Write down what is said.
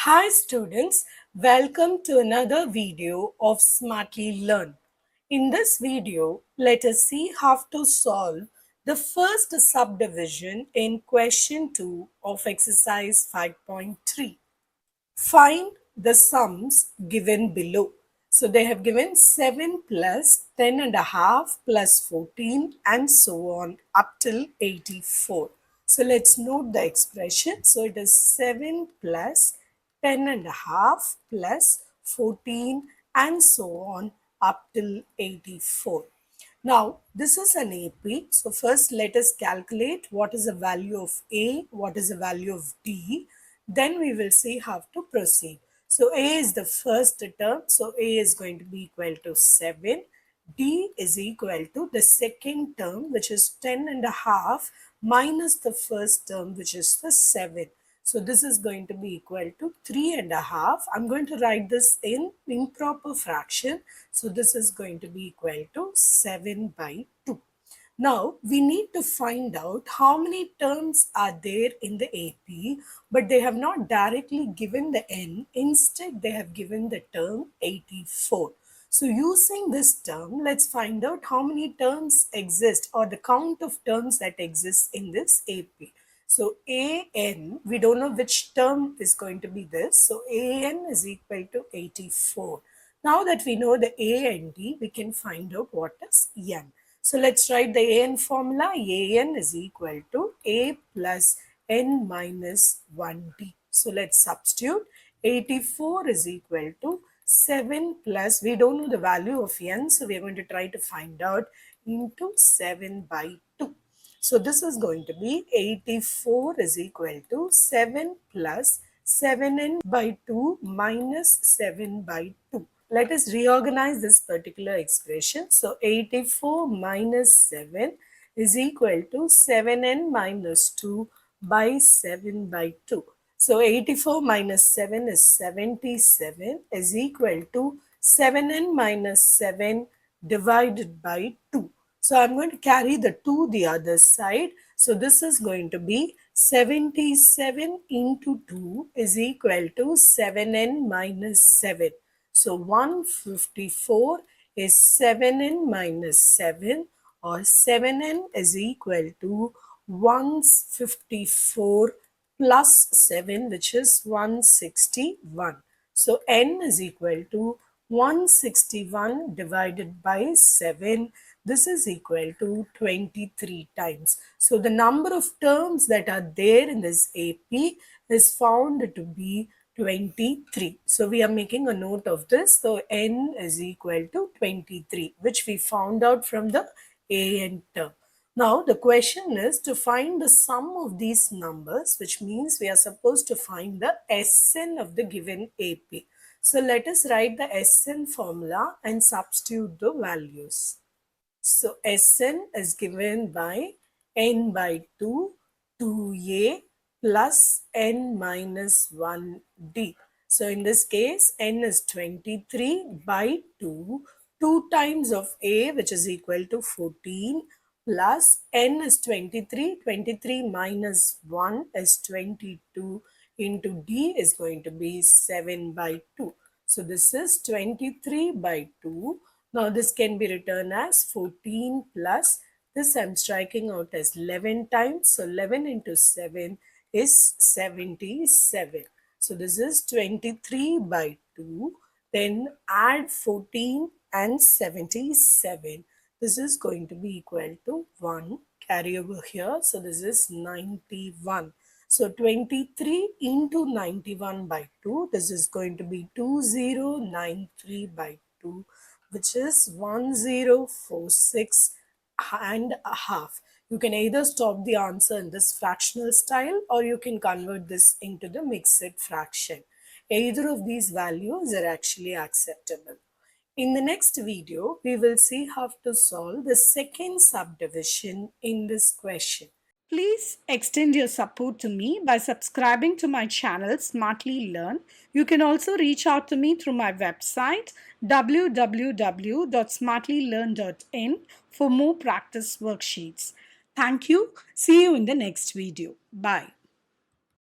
Hi students, welcome to another video of Smartly Learn. In this video, let us see how to solve the first subdivision in question 2 of exercise 5.3. Find the sums given below. So they have given 7 plus 10 and a half plus 14 and so on up till 84. So let's note the expression. So it is 7 plus 10 and a half plus 14 and so on up till 84. Now, this is an AP. So first let us calculate what is the value of A, what is the value of D. Then we will see how to proceed. So A is the first term. So A is going to be equal to 7. D is equal to the second term, which is 10 and a half minus the first term, which is the 7. So this is going to be equal to 3 and a half. I'm going to write this in improper fraction. So this is going to be equal to 7 by 2. Now we need to find out how many terms are there in the AP, but they have not directly given the n. Instead, they have given the term 84. So using this term, let's find out how many terms exist or the count of terms that exist in this AP. So AN, we don't know which term is going to be this. So AN is equal to 84. Now that we know the A and D, we can find out what is N. So let's write the AN formula. AN is equal to A plus N minus 1D. So let's substitute. 84 is equal to 7 plus, we don't know the value of N, so we are going to try to find out, into 7 by 2. So this is going to be 84 is equal to 7 plus 7n by 2 minus 7 by 2. Let us reorganize this particular expression. So 84 minus 7 is equal to 7n minus 2 by 7 by 2. So 84 minus 7 is 77 is equal to 7n minus 7 divided by 2. So I'm going to carry the 2 the other side. So this is going to be 77 into 2 is equal to 7n minus 7. So 154 is 7n minus 7, or 7n is equal to 154 plus 7, which is 161. So n is equal to 161 divided by 7. This is equal to 23 times. So the number of terms that are there in this AP is found to be 23. So we are making a note of this. So n is equal to 23, which we found out from the AN term. Now the question is to find the sum of these numbers, which means we are supposed to find the SN of the given AP. So let us write the SN formula and substitute the values. So Sn is given by n by 2, 2a plus n minus 1d. So in this case, n is 23 by 2, 2 times of a, which is equal to 14, plus n is 23, 23 minus 1 is 22, into d is going to be 7 by 2. So this is 23 by 2. Now this can be written as 14 plus this, I'm striking out as 11 times. So 11 into 7 is 77. So this is 23 by 2. Then add 14 and 77. This is going to be equal to 1. Carry over here. So this is 91. So 23 into 91 by 2. This is going to be 2093 by 2, which is 1046 and a half. You can either stop the answer in this fractional style, or you can convert this into the mixed fraction. Either of these values are actually acceptable. In the next video, we will see how to solve the second subdivision in this question. Please extend your support to me by subscribing to my channel Smartly Learn. You can also reach out to me through my website www.smartlylearn.in for more practice worksheets. Thank you. See you in the next video. Bye.